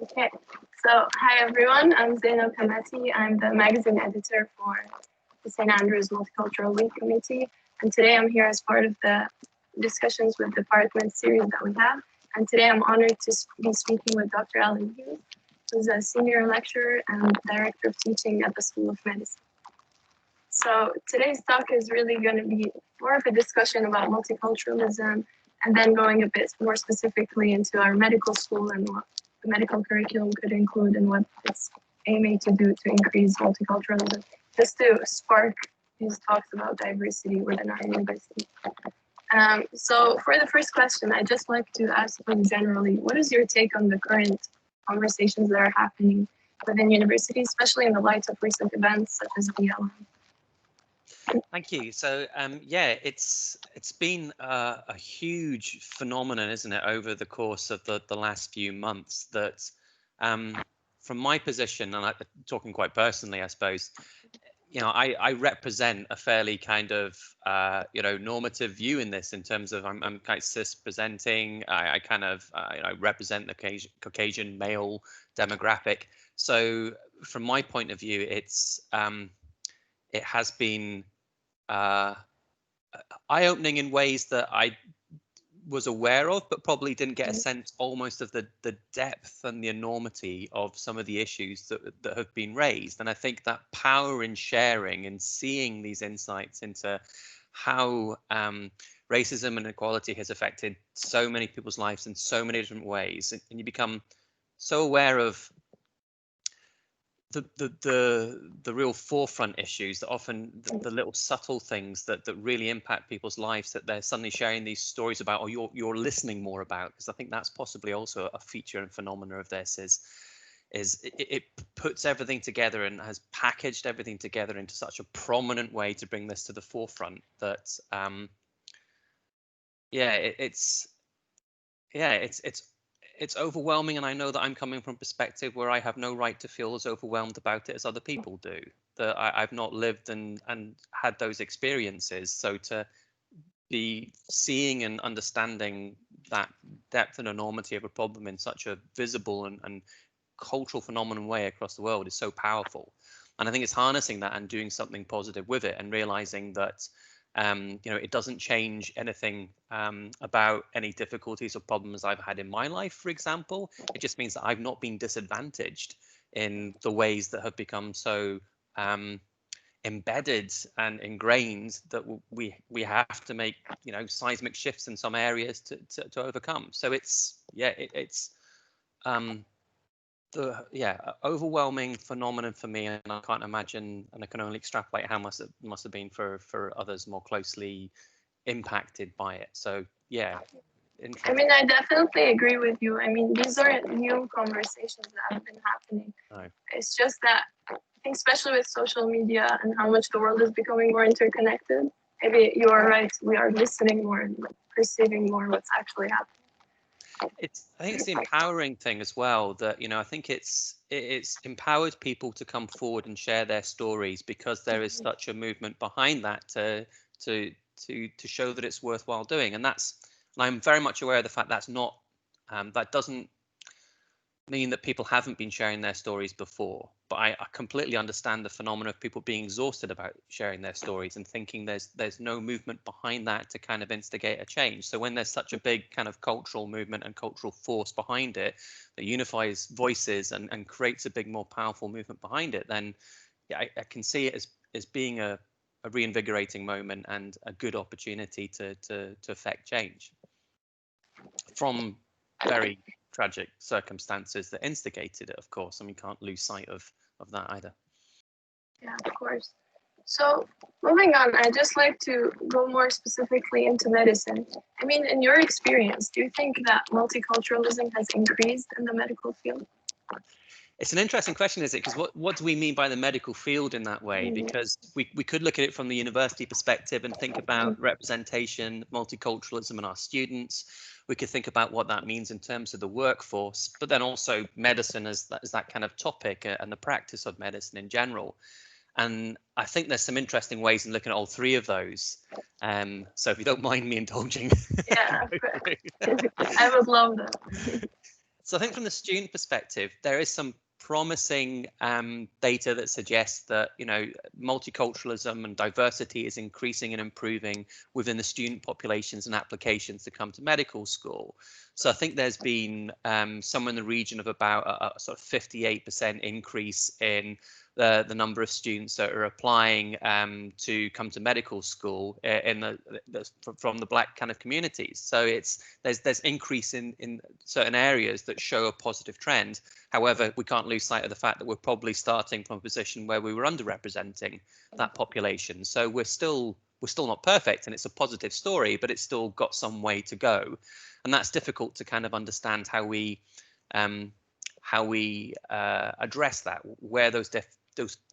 Okay, so hi everyone, I'm Zeynab. I'm the magazine editor for the St. Andrews Multicultural Week Committee, and today I'm here as part of the discussions with department series that we have. And today I'm honored to be speaking with Dr. Alun Hughes, who's a senior lecturer and director of teaching at the School of Medicine. So today's talk is really going to be more of a discussion about multiculturalism, and then going a bit more specifically into our medical school and what the medical curriculum could include and what it's aiming to do to increase multiculturalism, just to spark these talks about diversity within our university. So for the first question, I'd just like to ask you generally, what is your take on the current conversations that are happening within universities, especially in the light of recent events such as BLM? Thank you. So yeah, it's been a huge phenomenon, isn't it, over the course of the last few months that from my position, and I'm talking quite personally, I suppose, you know, I represent a fairly kind of, you know, normative view in this in terms of I'm kind of cis presenting. I kind of, you know, represent the Caucasian male demographic. So from my point of view, it's it has been eye-opening in ways that I was aware of, but probably didn't get a sense almost of the depth and the enormity of some of the issues that have been raised. And I think that power in sharing and seeing these insights into how racism and inequality has affected so many people's lives in so many different ways, and you become so aware of the real forefront issues, that often the little subtle things that really impact people's lives, that they're suddenly sharing these stories about, or you're listening more about, because I think that's possibly also a feature and phenomena of this is it puts everything together and has packaged everything together into such a prominent way to bring this to the forefront that it's overwhelming, and I know that I'm coming from a perspective where I have no right to feel as overwhelmed about it as other people do. That I've not lived and had those experiences. So to be seeing and understanding that depth and enormity of a problem in such a visible and cultural phenomenon way across the world is so powerful. And I think it's harnessing that and doing something positive with it, and realizing that you know, it doesn't change anything about any difficulties or problems I've had in my life, for example. It just means that I've not been disadvantaged in the ways that have become so embedded and ingrained that we have to make, you know, seismic shifts in some areas to overcome. So it's the overwhelming phenomenon for me, and I can't imagine, and I can only extrapolate how much it must have been for others more closely impacted by it. So yeah, I mean, I definitely agree with you. I mean, these aren't new conversations that have been happening. No. It's just that I think, especially with social media and how much the world is becoming more interconnected, maybe you are right, we are listening more and perceiving more what's actually happening. I think it's the empowering thing as well, that, you know, I think it's empowered people to come forward and share their stories, because there is such a movement behind that to show that it's worthwhile doing. And I'm very much aware of the fact that's not that doesn't mean that people haven't been sharing their stories before, but I completely understand the phenomenon of people being exhausted about sharing their stories and thinking there's no movement behind that to kind of instigate a change. So when there's such a big kind of cultural movement and cultural force behind it that unifies voices and creates a big, more powerful movement behind it, then yeah, I can see it as being a reinvigorating moment and a good opportunity to affect change from very tragic circumstances that instigated it, of course, and we can't lose sight of that either. Yeah, of course. So moving on, I'd just like to go more specifically into medicine. I mean, in your experience, do you think that multiculturalism has increased in the medical field? It's an interesting question, is it? Because what do we mean by the medical field in that way? Because we could look at it from the university perspective and think about representation, multiculturalism in our students. We could think about what that means in terms of the workforce, but then also medicine as that kind of topic, and the practice of medicine in general. And I think there's some interesting ways in looking at all three of those. So if you don't mind me indulging. Yeah, I would love that. So I think from the student perspective, there is some promising data that suggests that, you know, multiculturalism and diversity is increasing and improving within the student populations and applications to come to medical school. So I think there's been somewhere in the region of about a sort of 58% increase in the number of students that are applying to come to medical school from the Black kind of communities. So there's increase in certain areas that show a positive trend. However, we can't lose sight of the fact that we're probably starting from a position where we were underrepresenting that population. So we're still not perfect, and it's a positive story, but it's still got some way to go, and that's difficult to kind of understand how we address that, where those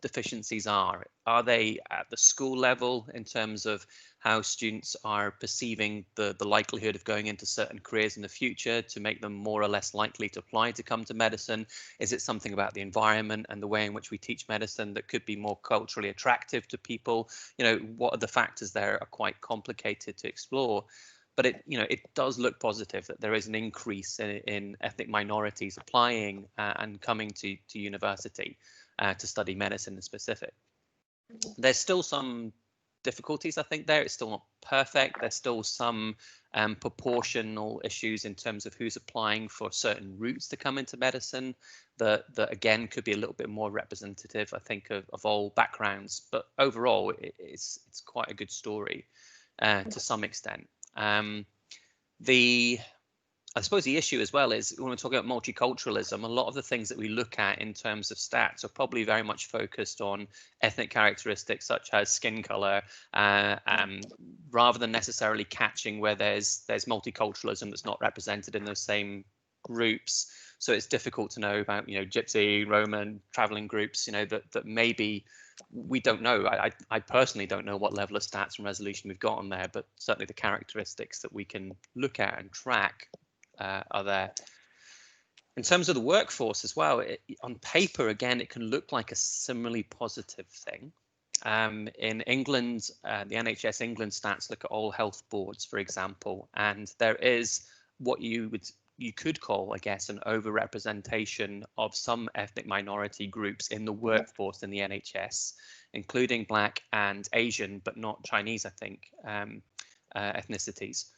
deficiencies are. Are they at the school level in terms of how students are perceiving the likelihood of going into certain careers in the future to make them more or less likely to apply to come to medicine? Is it something about the environment and the way in which we teach medicine that could be more culturally attractive to people? You know, what are the factors there are quite complicated to explore. But it does look positive that there is an increase in ethnic minorities applying and coming to university to study medicine in specific. There's still some difficulties, I think, there. It's still not perfect. There's still some proportional issues in terms of who's applying for certain routes to come into medicine that again could be a little bit more representative, I think, of all backgrounds. But overall, it's quite a good story to some extent. I suppose the issue as well is when we're talking about multiculturalism, a lot of the things that we look at in terms of stats are probably very much focused on ethnic characteristics such as skin color, rather than necessarily catching where there's multiculturalism that's not represented in those same groups. So it's difficult to know about, you know, Gypsy, Roman, traveling groups, you know, that maybe we don't know. I personally don't know what level of stats and resolution we've got on there, but certainly the characteristics that we can look at and track are there. In terms of the workforce as well, on paper, again, it can look like a similarly positive thing. In England, the NHS England stats look at all health boards, for example, and there is what you could call, I guess, an overrepresentation of some ethnic minority groups in the workforce in the NHS, including Black and Asian, but not Chinese, I think, ethnicities.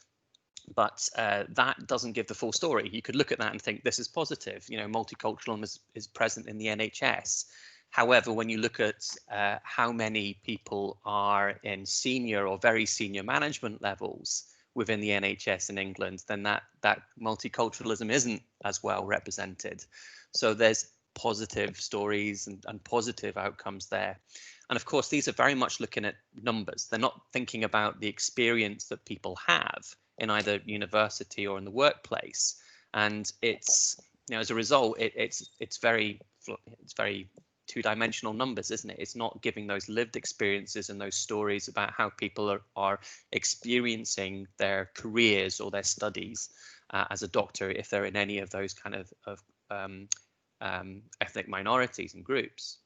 But that doesn't give the full story. You could look at that and think this is positive. You know, multiculturalism is present in the NHS. However, when you look at how many people are in senior or very senior management levels within the NHS in England, then that multiculturalism isn't as well represented. So there's positive stories and positive outcomes there. And of course, these are very much looking at numbers. They're not thinking about the experience that people have in either university or in the workplace. And it's, you know, as a result, it's very two-dimensional numbers, isn't it? It's not giving those lived experiences and those stories about how people are experiencing their careers or their studies as a doctor, if they're in any of those kind of ethnic minorities and groups.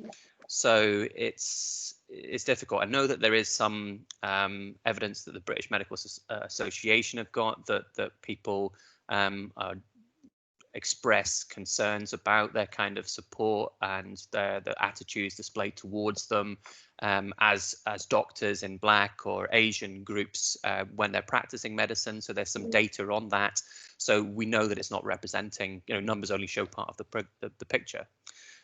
So it's difficult. I know that there is some evidence that the British Medical Association have got that people express concerns about their kind of support and the attitudes displayed towards them as doctors in Black or Asian groups when they're practicing medicine. So there's some data on that. So we know that it's not representing, you know, numbers only show part of the picture.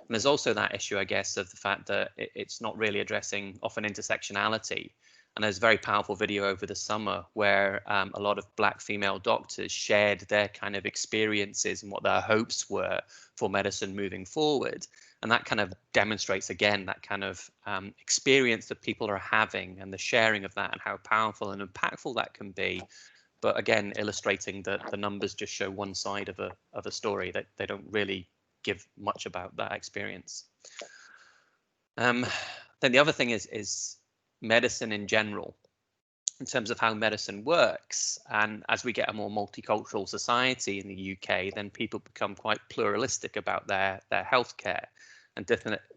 And there's also that issue, I guess, of the fact that it's not really addressing often intersectionality. And there's a very powerful video over the summer where a lot of Black female doctors shared their kind of experiences and what their hopes were for medicine moving forward. And that kind of demonstrates, again, that kind of experience that people are having and the sharing of that and how powerful and impactful that can be. But again, illustrating that the numbers just show one side of a story, that they don't really give much about that experience. Then the other thing is medicine in general, in terms of how medicine works. And as we get a more multicultural society in the UK, then people become quite pluralistic about their healthcare, and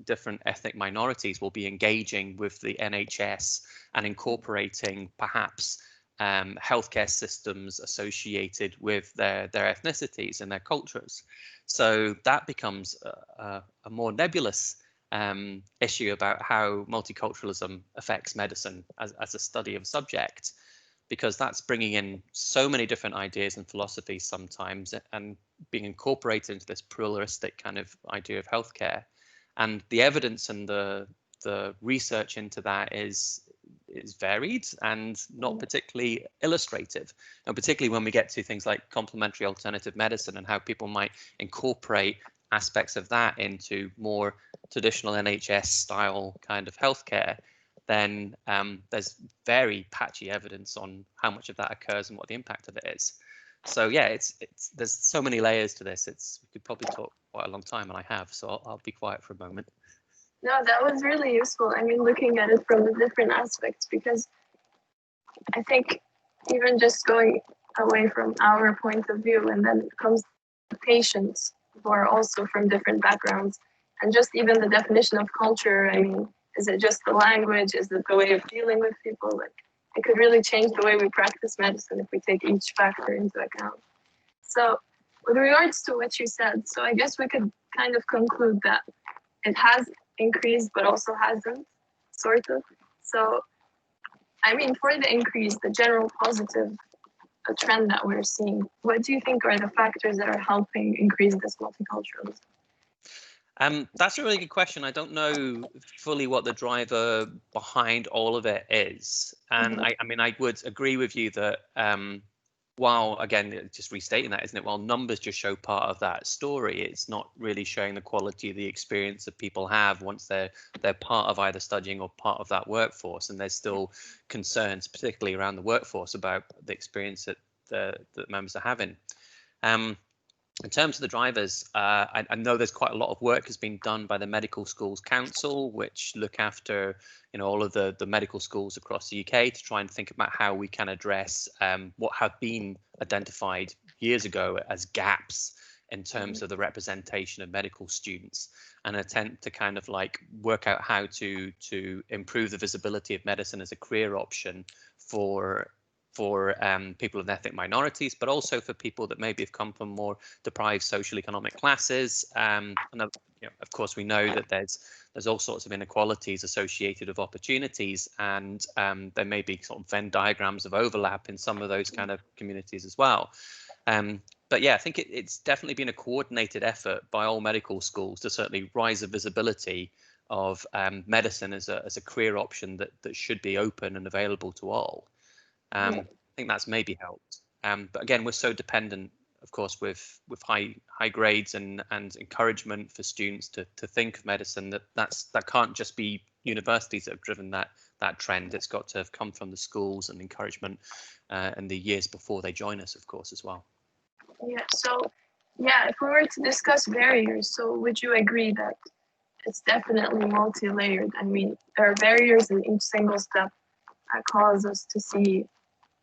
different ethnic minorities will be engaging with the NHS and incorporating perhaps healthcare systems associated with their ethnicities and their cultures. So that becomes a more nebulous issue about how multiculturalism affects medicine as a study of a subject, because that's bringing in so many different ideas and philosophies sometimes and being incorporated into this pluralistic kind of idea of healthcare. And the evidence and the research into that is varied and not particularly illustrative, and particularly when we get to things like complementary alternative medicine and how people might incorporate aspects of that into more traditional NHS style kind of healthcare, then there's very patchy evidence on how much of that occurs and what the impact of it is. So yeah, it's there's so many layers to this. We could probably talk quite a long time, and I have, so I'll be quiet for a moment. No, that was really useful. I mean, looking at it from the different aspects, because I think even just going away from our point of view, and then comes the patients who are also from different backgrounds, and just even the definition of culture. I mean, is it just the language? Is it the way of dealing with people? Like, it could really change the way we practice medicine if we take each factor into account. So, with regards to what you said, so I guess we could kind of conclude that it has increased, but also hasn't, sort of. So, I mean, for the increase, the general positive trend that we're seeing, what do you think are the factors that are helping increase this multiculturalism? That's a really good question. I don't know fully what the driver behind all of it is. And I mean, I would agree with you that while, again, just restating that, isn't it? While numbers just show part of that story, it's not really showing the quality of the experience that people have once they're part of either studying or part of that workforce. And there's still concerns, particularly around the workforce, about the experience that that members are having. In terms of the drivers, I know there's quite a lot of work has been done by the Medical Schools Council, which look after all of the medical schools across the UK, to try and think about how we can address what have been identified years ago as gaps in terms of the representation of medical students, and attempt to kind of like work out how to improve the visibility of medicine as a career option for people of ethnic minorities, but also for people that maybe have come from more deprived social economic classes. And of course, we know that there's all sorts of inequalities associated with opportunities, and there may be sort of Venn diagrams of overlap in some of those kind of communities as well. But yeah, I think it's definitely been a coordinated effort by all medical schools to certainly rise the visibility of medicine as a career option that should be open and available to all. I think that's maybe helped. But again, we're so dependent, of course, with high grades and encouragement for students to think of medicine, that can't just be universities that have driven that trend. It's got to have come from the schools and encouragement in the years before they join us, of course, as well. Yeah, so if we were to discuss barriers, so would you agree that it's definitely multi-layered? I mean, there are barriers in each single step that cause us to see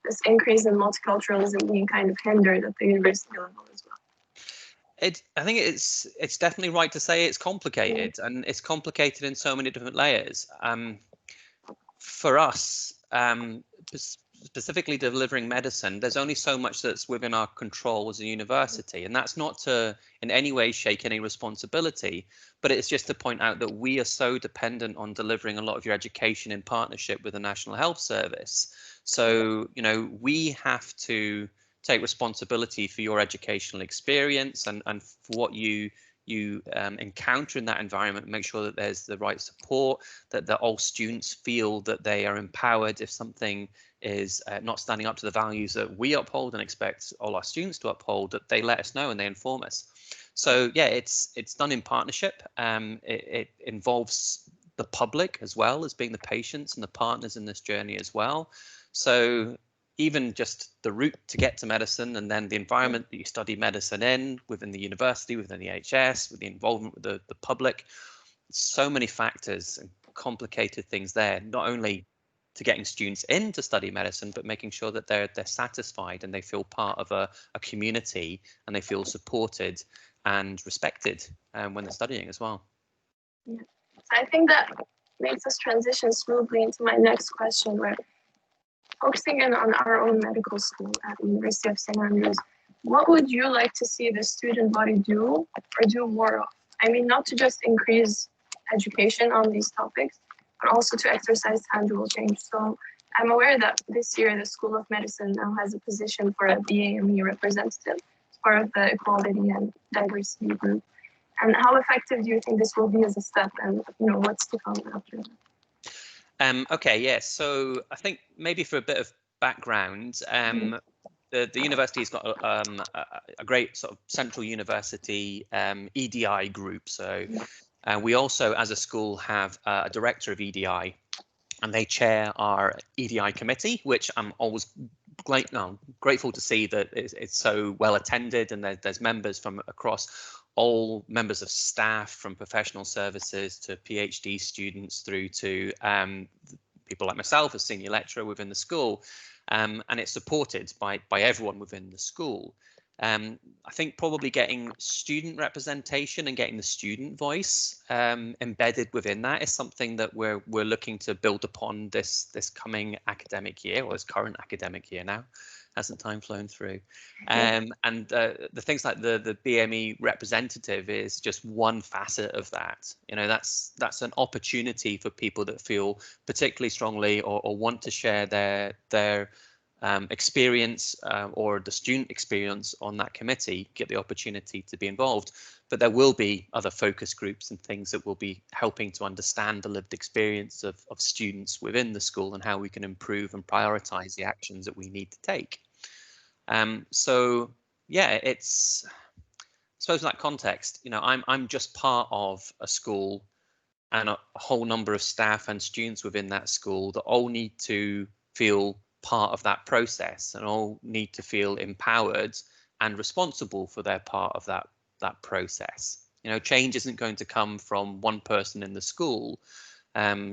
this increase in multiculturalism being kind of hindered at the university level as well. I think it's definitely right to say it's complicated, and it's complicated in so many different layers. For us, specifically delivering medicine, there's only so much that's within our control as a university, and that's not to in any way shake any responsibility, but it's just to point out that we are so dependent on delivering a lot of your education in partnership with the National Health Service. So, we have to take responsibility for your educational experience and for what you encounter in that environment, and make sure that there's the right support, that all students feel that they are empowered if something is not standing up to the values that we uphold and expect all our students to uphold, that they let us know and they inform us. So yeah, it's done in partnership. It involves the public as well as being the patients and the partners in this journey as well. So even just the route to get to medicine, and then the environment that you study medicine in, within the university, within the NHS, with the involvement with the public, so many factors and complicated things there, not only to getting students in to study medicine, but making sure that they're satisfied and they feel part of a community, and they feel supported and respected when they're studying as well. Yeah. So I think that makes us transition smoothly into my next question, where focusing in on our own medical school at the University of St. Andrews, what would you like to see the student body do or do more of? I mean, not to just increase education on these topics, but also to exercise tangible change. So I'm aware that this year the School of Medicine now has a position for a BAME representative as part of the Equality and Diversity group. And how effective do you think this will be as a step, and what's to come after that? Okay, yes. So I think maybe for a bit of background, the university's got a great sort of central university EDI group. So we also, as a school, have a director of EDI, and they chair our EDI committee, which I'm always grateful to see that it's so well attended, and there's members from across all members of staff, from professional services to PhD students through to people like myself as senior lecturer within the school, and it's supported by everyone within the school. I think probably getting student representation and getting the student voice embedded within that is something that we're looking to build upon this coming academic year, or this current academic year now. Hasn't time flown through? And the things like the BME representative is just one facet of that. That's an opportunity for people that feel particularly strongly or want to share their experience or the student experience on that committee, get the opportunity to be involved. But there will be other focus groups and things that will be helping to understand the lived experience of students within the school and how we can improve and prioritize the actions that we need to take. So yeah, it's, I suppose in that context, I'm just part of a school and a whole number of staff and students within that school that all need to feel part of that process and all need to feel empowered and responsible for their part of that process. Change isn't going to come from one person in the school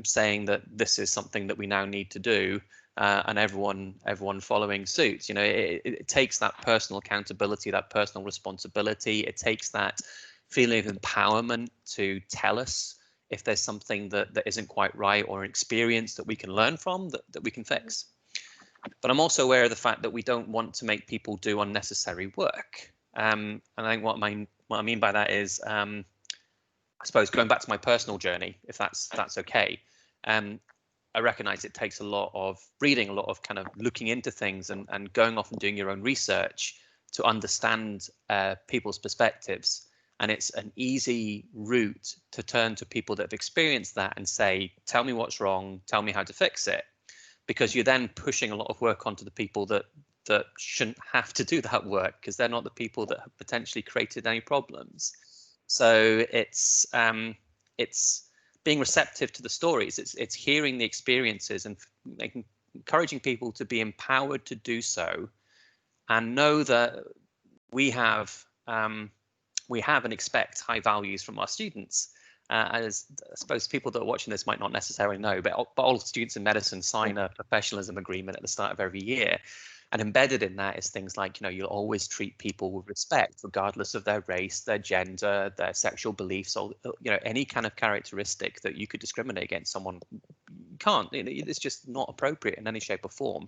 saying that this is something that we now need to do and everyone following suit. It takes that personal accountability, that personal responsibility. It takes that feeling of empowerment to tell us if there's something that isn't quite right, or an experience that we can learn from that we can fix. But I'm also aware of the fact that we don't want to make people do unnecessary work. And I think what I mean by that is, I suppose, going back to my personal journey, if that's okay. I recognize it takes a lot of reading, a lot of kind of looking into things and going off and doing your own research to understand people's perspectives. And it's an easy route to turn to people that have experienced that and say, tell me what's wrong, tell me how to fix it. Because you're then pushing a lot of work onto the people that shouldn't have to do that work, because they're not the people that have potentially created any problems. So it's being receptive to the stories. It's hearing the experiences and encouraging people to be empowered to do so, and know that we have and expect high values from our students. As I suppose people that are watching this might not necessarily know, but all students in medicine sign a professionalism agreement at the start of every year. And embedded in that is things like, you'll always treat people with respect, regardless of their race, their gender, their sexual beliefs, or, any kind of characteristic that you could discriminate against someone. You can't. It's just not appropriate in any shape or form.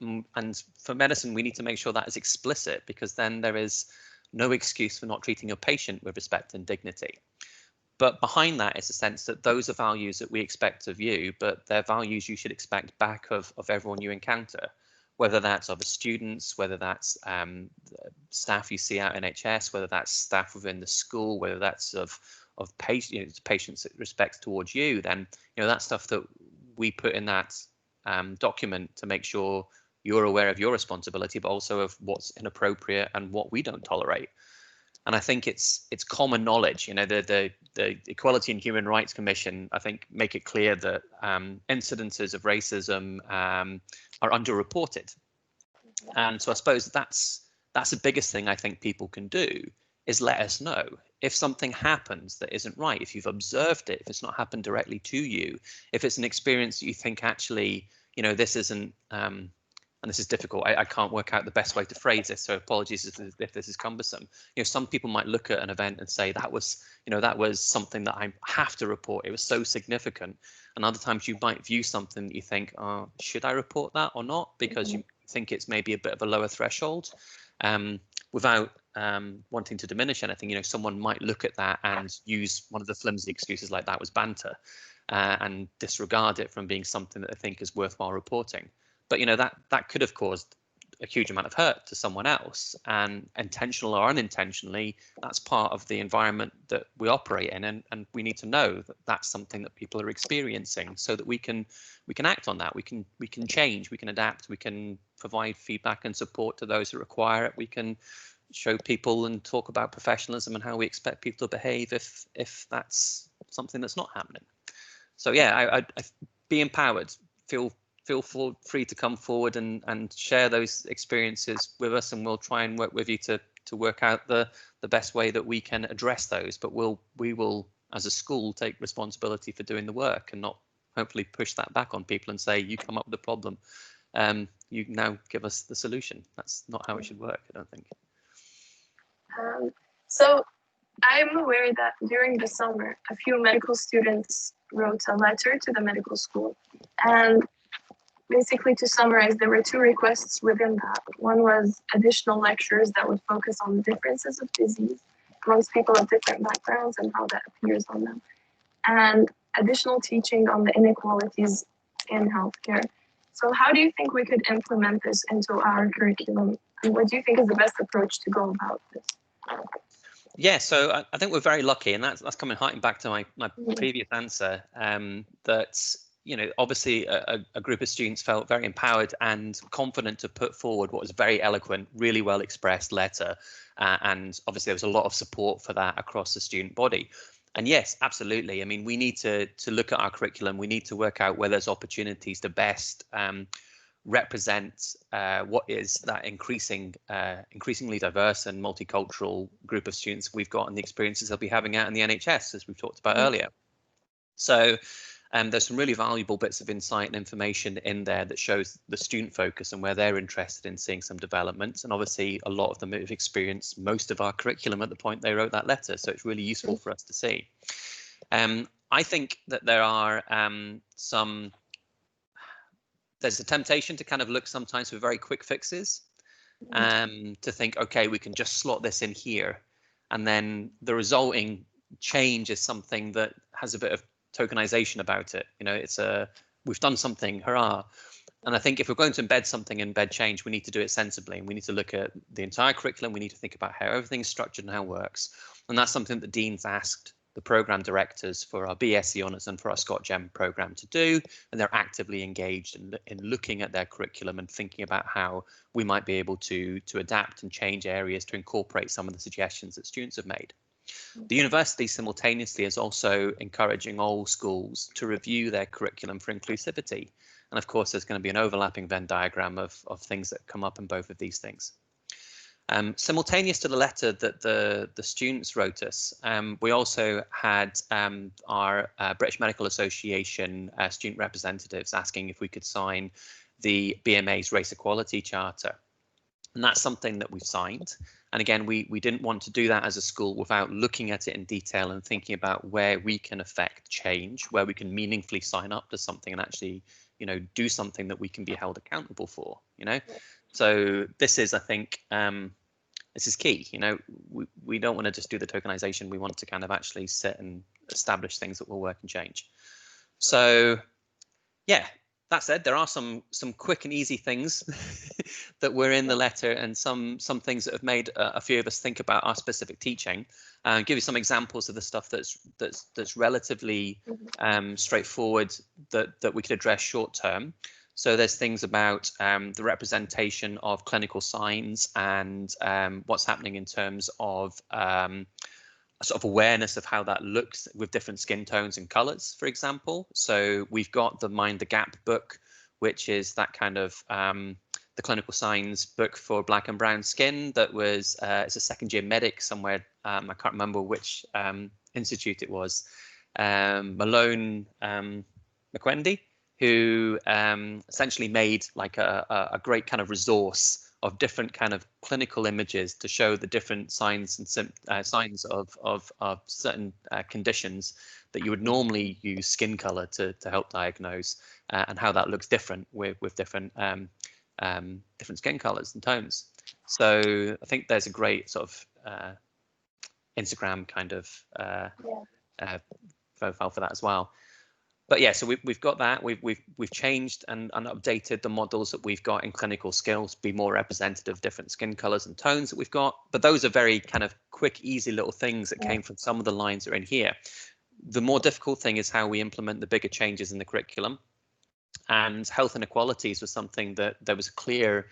And for medicine, we need to make sure that is explicit, because then there is no excuse for not treating a patient with respect and dignity. But behind that is a sense that those are values that we expect of you, but they're values you should expect back of everyone you encounter, whether that's other students, whether that's staff you see at NHS, whether that's staff within the school, whether that's of patients' respect towards you. Then that's stuff that we put in that document to make sure you're aware of your responsibility, but also of what's inappropriate and what we don't tolerate. And I think it's common knowledge. The Equality and Human Rights Commission, I think, make it clear that incidences of racism are underreported. And so I suppose that's the biggest thing I think people can do, is let us know if something happens that isn't right, if you've observed it, if it's not happened directly to you, if it's an experience that you think actually, this isn't and this is difficult, I can't work out the best way to phrase this, so apologies if this is cumbersome. Some people might look at an event and say that was something that I have to report, it was so significant. And other times you might view something that you think, oh, should I report that or not, because you think it's maybe a bit of a lower threshold. Without wanting to diminish anything, someone might look at that and use one of the flimsy excuses like that was banter, and disregard it from being something that they think is worthwhile reporting. But that could have caused a huge amount of hurt to someone else, and intentional or unintentionally, that's part of the environment that we operate in, and we need to know that that's something that people are experiencing, so that we can act on that. We can change, we can adapt, we can provide feedback and support to those who require it. We can show people and talk about professionalism and how we expect people to behave if that's something that's not happening. So yeah, I be empowered, feel free to come forward and share those experiences with us, and we'll try and work with you to work out the best way that we can address those. But we will as a school take responsibility for doing the work, and not hopefully push that back on people and say, you come up with the problem, you now give us the solution. That's not how it should work, I don't think. So I'm aware that during the summer, a few medical students wrote a letter to the medical school, and basically, to summarize, there were two requests within that. One was additional lectures that would focus on the differences of disease amongst people of different backgrounds and how that appears on them, and additional teaching on the inequalities in healthcare. So how do you think we could implement this into our curriculum? And what do you think is the best approach to go about this? Yeah, so I think we're very lucky, and that's coming harking back to my previous answer, that obviously a group of students felt very empowered and confident to put forward what was a very eloquent, really well expressed letter, and obviously there was a lot of support for that across the student body. And yes, absolutely. I mean, we need to look at our curriculum. We need to work out where there's opportunities to best represent what is that increasingly diverse and multicultural group of students we've got, and the experiences they'll be having out in the NHS, as we've talked about earlier. So there's some really valuable bits of insight and information in there that shows the student focus and where they're interested in seeing some developments. And obviously a lot of them have experienced most of our curriculum at the point they wrote that letter, so it's really useful for us to see. I think that there are there's a temptation to kind of look sometimes for very quick fixes, to think, okay, we can just slot this in here, and then the resulting change is something that has a bit of tokenization about it. It's we've done something, hurrah. And I think if we're going to embed something, embed change, we need to do it sensibly, and we need to look at the entire curriculum. We need to think about how everything's structured and how it works, and that's something that Dean's asked the program directors for our BSc Honours and for our ScotGem program to do, and they're actively engaged in looking at their curriculum and thinking about how we might be able to adapt and change areas to incorporate some of the suggestions that students have made. The university simultaneously is also encouraging all schools to review their curriculum for inclusivity, and of course there's going to be an overlapping Venn diagram of things that come up in both of these things. Simultaneous to the letter that the students wrote us, we also had our British Medical Association student representatives asking if we could sign the BMA's Race Equality Charter. And that's something that we've signed. And again, we didn't want to do that as a school without looking at it in detail and thinking about where we can affect change, where we can meaningfully sign up to something and actually, do something that we can be held accountable for, So this is, I think, this is key. We don't want to just do the tokenization. We want to kind of actually sit and establish things that will work and change. So yeah, that said, there are some quick and easy things that were in the letter, and some things that have made a few of us think about our specific teaching. Give you some examples of the stuff that's relatively straightforward that we could address short term. So there's things about the representation of clinical signs and what's happening in terms of a sort of awareness of how that looks with different skin tones and colors, for example. So we've got the Mind the Gap book, which is that kind of the clinical signs book for black and brown skin that was, it's a second year medic somewhere, I can't remember which institute it was, Malone McWendy, who essentially made like a great kind of resource of different kind of clinical images to show the different signs and signs of certain conditions that you would normally use skin color to help diagnose, and how that looks different with different different skin colors and tones. So I think there's a great sort of Instagram kind of profile for that as well. But yeah, so we've got that. We've changed and updated the models that we've got in clinical skills to be more representative of different skin colors and tones that we've got. But those are very kind of quick, easy little things that came from some of the lines that are in here. The more difficult thing is how we implement the bigger changes in the curriculum. And health inequalities was something that there was clear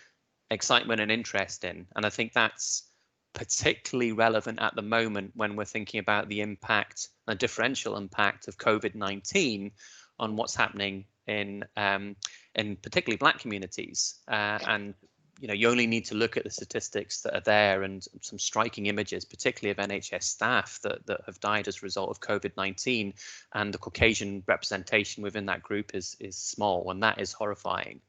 excitement and interest in. And I think that's particularly relevant at the moment when we're thinking about the impact, the differential impact of COVID-19 on what's happening in particularly Black communities. And you know, you only need to look at the statistics that are there and some striking images, particularly of NHS staff that have died as a result of COVID-19, and the Caucasian representation within that group is small, and that is horrifying.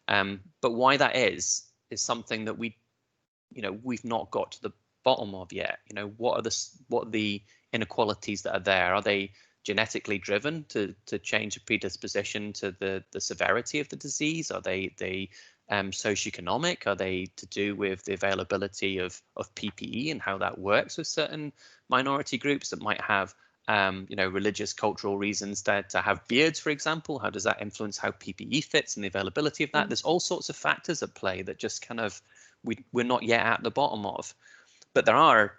But why that is something that we've not got to the bottom of yet. You know, what are the inequalities that are there? Are they genetically driven to change a predisposition to the severity of the disease? Are they socioeconomic? Are they to do with the availability of PPE and how that works with certain minority groups that might have religious, cultural reasons to have beards, for example? How does that influence how PPE fits and the availability of that? There's all sorts of factors at play that just kind of we're not yet at the bottom of. But there are,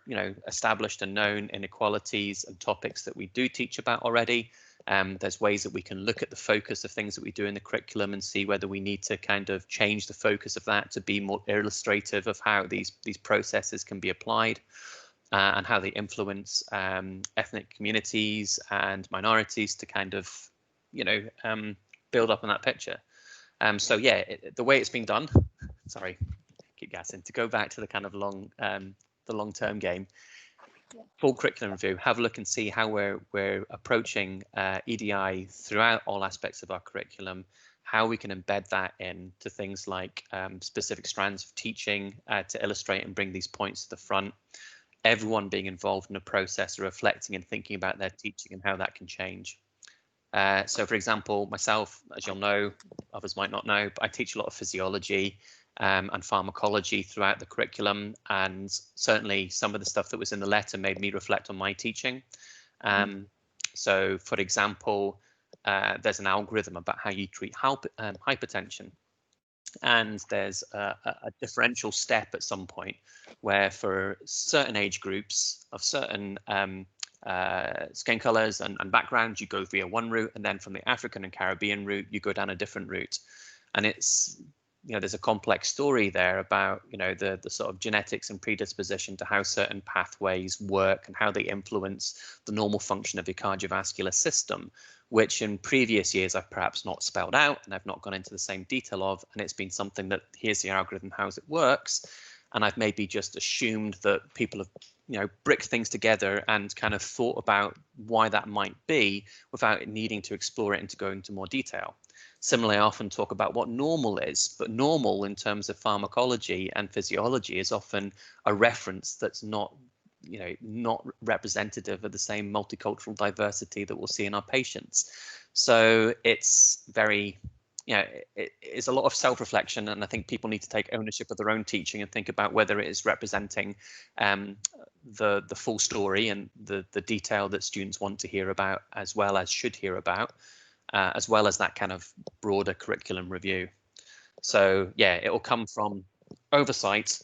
established and known inequalities and topics that we do teach about already. There's ways that we can look at the focus of things that we do in the curriculum and see whether we need to kind of change the focus of that to be more illustrative of how these processes can be applied, and how they influence ethnic communities and minorities to kind of, build up on that picture. So yeah, the way it's been done, sorry, keep gassing, to go back to the kind of long-term game, full curriculum review, have a look and see how we're approaching EDI throughout all aspects of our curriculum, how we can embed that into things like specific strands of teaching to illustrate and bring these points to the front, everyone being involved in a process of reflecting and thinking about their teaching and how that can change. So for example, myself, as you'll know, others might not know, but I teach a lot of physiology and pharmacology throughout the curriculum, and certainly some of the stuff that was in the letter made me reflect on my teaching. So for example, there's an algorithm about how you treat hypertension, and there's a differential step at some point where for certain age groups of certain skin colors and backgrounds, you go via one route, and then from the African and Caribbean route, you go down a different route. And it's, there's a complex story there about, the sort of genetics and predisposition to how certain pathways work and how they influence the normal function of your cardiovascular system, which in previous years I've perhaps not spelled out and I've not gone into the same detail of, and it's been something that here's the algorithm, how it works. And I've maybe just assumed that people have, bricked things together and kind of thought about why that might be without needing to explore it and to go into more detail. Similarly, I often talk about what normal is, but normal in terms of pharmacology and physiology is often a reference that's not representative of the same multicultural diversity that we'll see in our patients. So it's very, it's a lot of self-reflection, and I think people need to take ownership of their own teaching and think about whether it is representing the full story and the detail that students want to hear about, as well as should hear about, as well as that kind of broader curriculum review. So yeah, it will come from oversight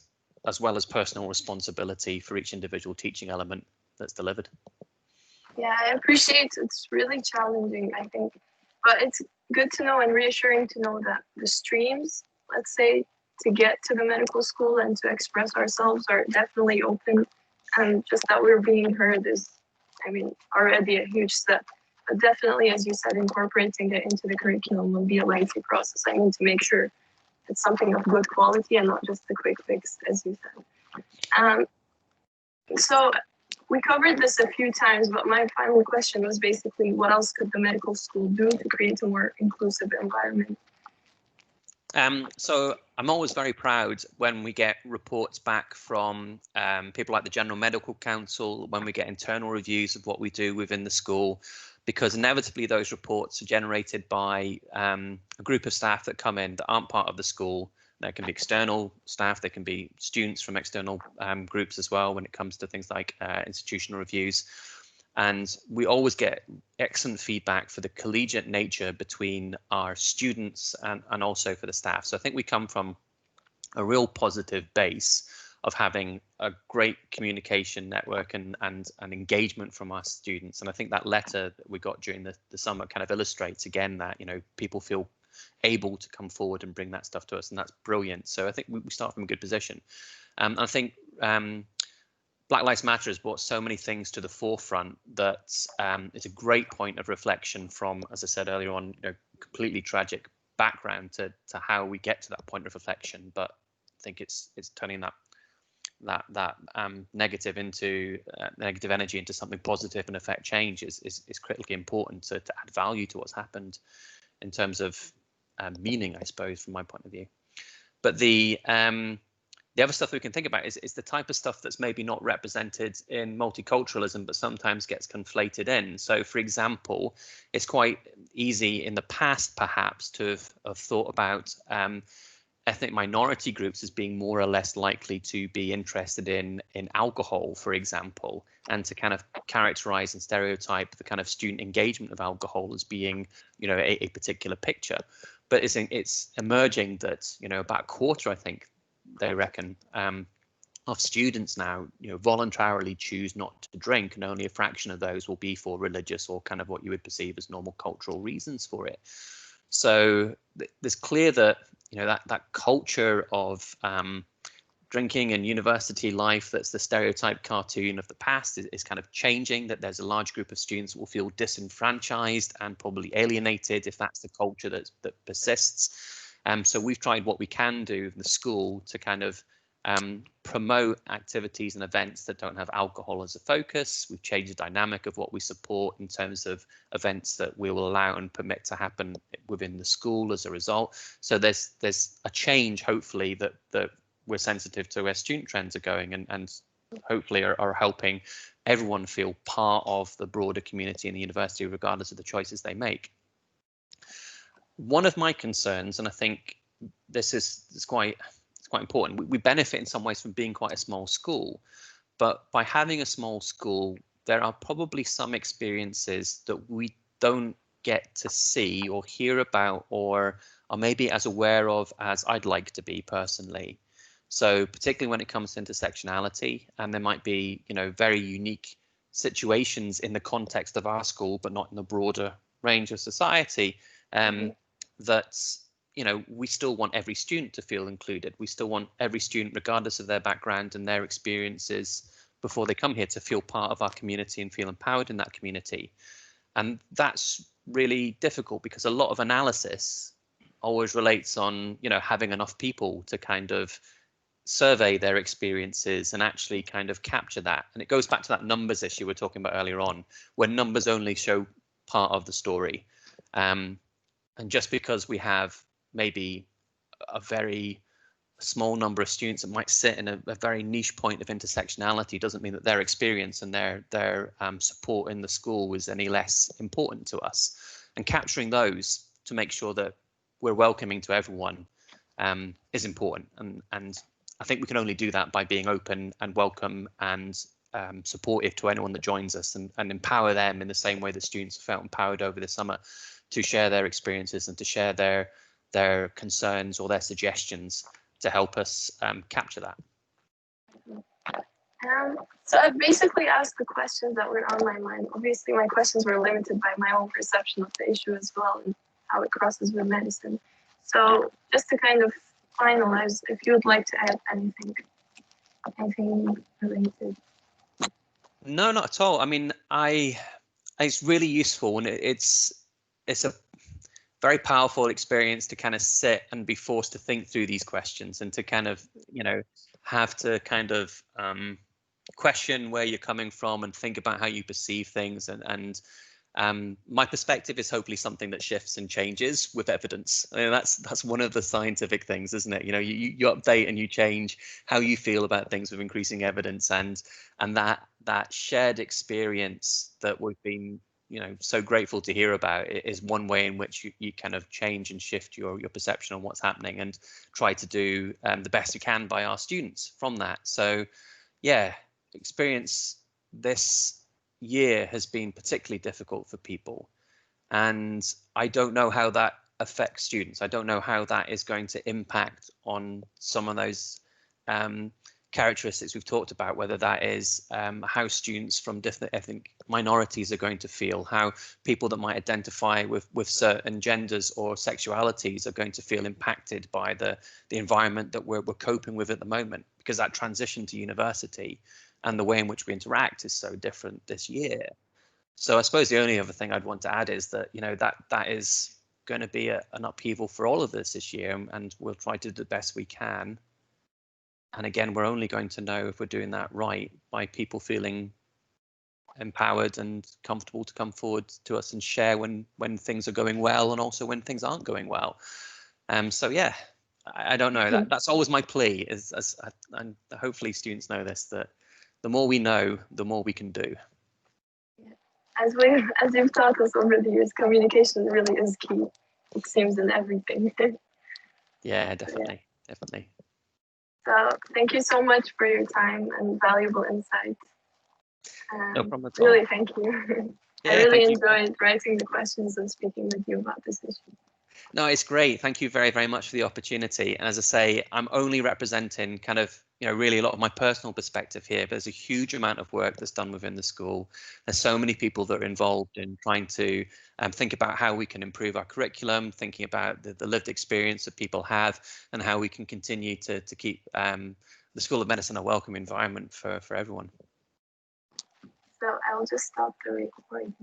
as well as personal responsibility for each individual teaching element that's delivered. Yeah, I appreciate it's really challenging, I think, but it's good to know and reassuring to know that the streams, let's say, to get to the medical school and to express ourselves are definitely open, and just that we're being heard is, already a huge step. But definitely, as you said, incorporating it into the curriculum will be a lengthy process. I need to make sure it's something of good quality and not just a quick fix, as you said. So we covered this a few times, but my final question was basically, what else could the medical school do to create a more inclusive environment? So I'm always very proud when we get reports back from people like the General Medical Council, when we get internal reviews of what we do within the school, because inevitably those reports are generated by a group of staff that come in that aren't part of the school. There can be external staff, there can be students from external groups as well when it comes to things like institutional reviews. And we always get excellent feedback for the collegiate nature between our students and also for the staff. So I think we come from a real positive base of having a great communication network and engagement from our students. And I think that letter that we got during the summer kind of illustrates again that, you know, people feel able to come forward and bring that stuff to us, and that's brilliant. So I think we start from a good position. I think Black Lives Matter has brought so many things to the forefront that it's a great point of reflection from, as I said earlier on, you know, completely tragic background to how we get to that point of reflection. But I think it's turning that negative into negative energy into something positive and affect change is critically important to add value to what's happened in terms of meaning, I suppose, from my point of view. But the other stuff we can think about is the type of stuff that's maybe not represented in multiculturalism, but sometimes gets conflated in. So, for example, it's quite easy in the past, perhaps, to have thought about ethnic minority groups as being more or less likely to be interested in alcohol, for example, and to kind of characterize and stereotype the kind of student engagement of alcohol as being, you know, a particular picture. But it's emerging that, you know, about a quarter, I think, they reckon, of students now, you know, voluntarily choose not to drink, and only a fraction of those will be for religious or kind of what you would perceive as normal cultural reasons for it. So there's clear that, you know, that culture of drinking and university life that's the stereotype cartoon of the past is kind of changing, that there's a large group of students that will feel disenfranchised and probably alienated if that's the culture that persists. So we've tried what we can do in the school to kind of promote activities and events that don't have alcohol as a focus. We've changed the dynamic of what we support in terms of events that we will allow and permit to happen within the school as a result. So there's a change, hopefully, that we're sensitive to where student trends are going, and hopefully are helping everyone feel part of the broader community in the university, regardless of the choices they make. One of my concerns, and I think this is quite important, we benefit in some ways from being quite a small school, but by having a small school, there are probably some experiences that we don't get to see or hear about or are maybe as aware of as I'd like to be personally. So particularly when it comes to intersectionality, and there might be, you know, very unique situations in the context of our school, but not in the broader range of society, that, you know, we still want every student to feel included. We still want every student, regardless of their background and their experiences before they come here, to feel part of our community and feel empowered in that community. And that's really difficult because a lot of analysis always relates on, you know, having enough people to kind of survey their experiences and actually kind of capture that. And it goes back to that numbers issue we were talking about earlier on, where numbers only show part of the story. And just because we have maybe a very small number of students that might sit in a very niche point of intersectionality doesn't mean that their experience and their support in the school is any less important to us. And capturing those to make sure that we're welcoming to everyone is important. And I think we can only do that by being open and welcome and supportive to anyone that joins us, and empower them in the same way that students have felt empowered over the summer to share their experiences and to share their concerns or their suggestions to help us capture that. So I've basically asked the questions that were on my mind. Obviously, my questions were limited by my own perception of the issue as well and how it crosses with medicine. So just to kind of finalize, if you would like to add anything related. No, not at all. I mean, it's really useful, and it's a very powerful experience to kind of sit and be forced to think through these questions and to kind of, you know, have to kind of question where you're coming from and think about how you perceive things. And my perspective is hopefully something that shifts and changes with evidence. I mean, that's one of the scientific things, isn't it? You know, you update and you change how you feel about things with increasing evidence, and that shared experience that we've been, you know, so grateful to hear about is one way in which you kind of change and shift your perception on what's happening and try to do the best you can by our students from that. So yeah, experience this year has been particularly difficult for people, and I don't know how that affects students. I don't know how that is going to impact on some of those characteristics we've talked about, whether that is how students from different ethnic minorities are going to feel, how people that might identify with certain genders or sexualities are going to feel impacted by the environment that we're coping with at the moment, because that transition to university and the way in which we interact is so different this year. So I suppose the only other thing I'd want to add is that, you know, that is going to be an upheaval for all of us this year, and we'll try to do the best we can. And again, we're only going to know if we're doing that right by people feeling empowered and comfortable to come forward to us and share when things are going well and also when things aren't going well. So yeah, I don't know. That's always my plea, and hopefully students know this, that the more we know, the more we can do. As you've taught us over the years, communication really is key. It seems in everything. Yeah, definitely, definitely. So thank you so much for your time and valuable insights. No problem at all. Really, thank you. Yeah, I really enjoyed writing the questions and speaking with you about this issue. No, it's great. Thank you very, very much for the opportunity. And as I say, I'm only representing kind of, you know, really a lot of my personal perspective here. But there's a huge amount of work that's done within the school. There's so many people that are involved in trying to think about how we can improve our curriculum, thinking about the lived experience that people have, and how we can continue to keep the School of Medicine a welcome environment for everyone. So I'll just stop the recording.